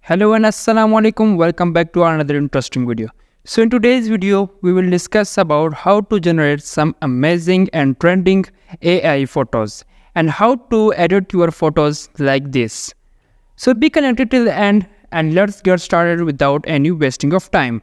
Hello and assalamu alaikum. Welcome back to another interesting video. So in today's video we will discuss about how to generate some amazing and trending AI photos and how to edit your photos like this. So be connected till the end and let's get started without any wasting of time.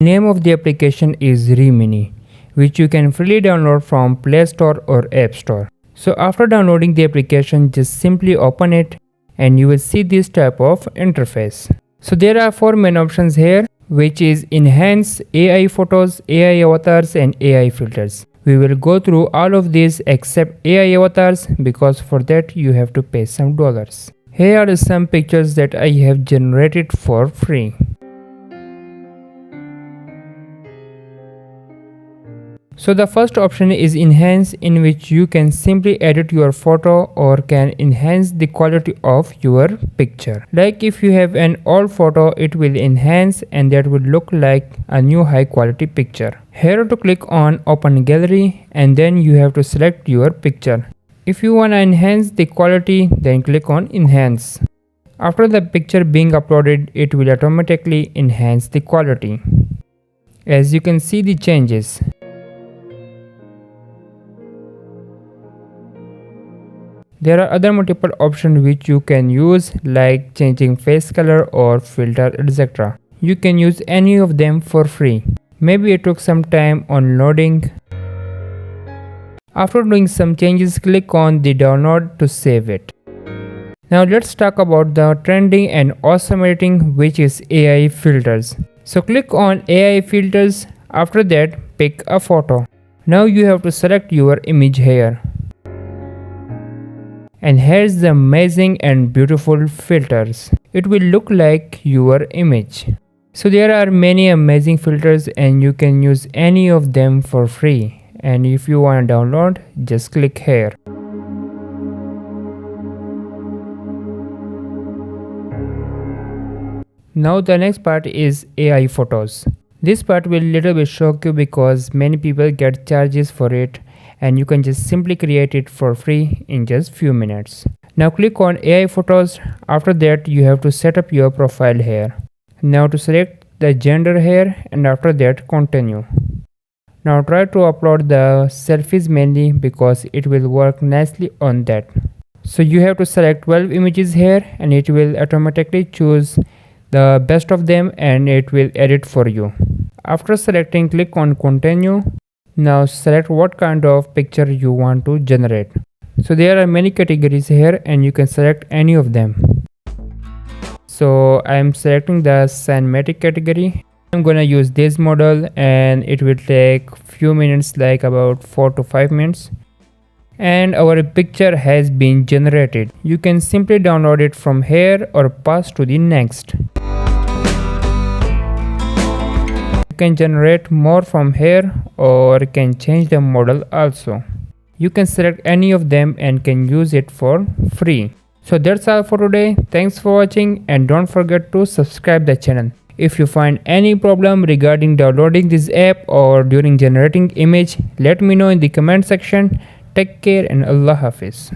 Name of the application is REMINI, which you can freely download from Play Store or App Store. So after downloading the application, just simply open it and you will see this type of interface. So there are four main options here, which is Enhance, AI Photos, AI Avatars and AI Filters. We will go through all of these except AI Avatars because for that you have to pay some dollars. Here are some pictures that I have generated for free. So the first option is Enhance, in which you can simply edit your photo or can enhance the quality of your picture. Like if you have an old photo, it will enhance and that will look like a new high quality picture. Here to click on Open Gallery and then you have to select your picture. If you want to enhance the quality, then click on Enhance. After the picture being uploaded, it will automatically enhance the quality. As you can see the changes. There are other multiple options which you can use, like changing face color or filter, etc. You can use any of them for free. Maybe it took some time on loading. After doing some changes, click on the download to save it. Now let's talk about the trending and awesome editing, which is AI filters. So click on AI filters. After that, pick a photo. Now you have to select your image here. And here's the amazing and beautiful filters. It will look like your image. So there are many amazing filters and you can use any of them for free. And if you want to download, just click here. Now the next part is AI photos. This part will little bit shock you because many people get charges for it. And you can just simply create it for free in just few minutes. Now click on AI photos. After that you have to set up your profile here. Now to select the gender here and after that continue. Now try to upload the selfies mainly because it will work nicely on that. So you have to select 12 images here and it will automatically choose the best of them and it will edit for you. After selecting, click on continue. Now select what kind of picture you want to generate. So there are many categories here and you can select any of them. So I am selecting the cinematic category. I'm gonna use this model and it will take few minutes, like about 4 to 5 minutes. And our picture has been generated. You can simply download it from here or pass to the next. You can generate more from here or can change the model also. You can select any of them and can use it for free. So that's all for today. Thanks for watching and don't forget to subscribe the channel. If you find any problem regarding downloading this app or during generating image, let me know in the comment section. Take care and Allah Hafiz.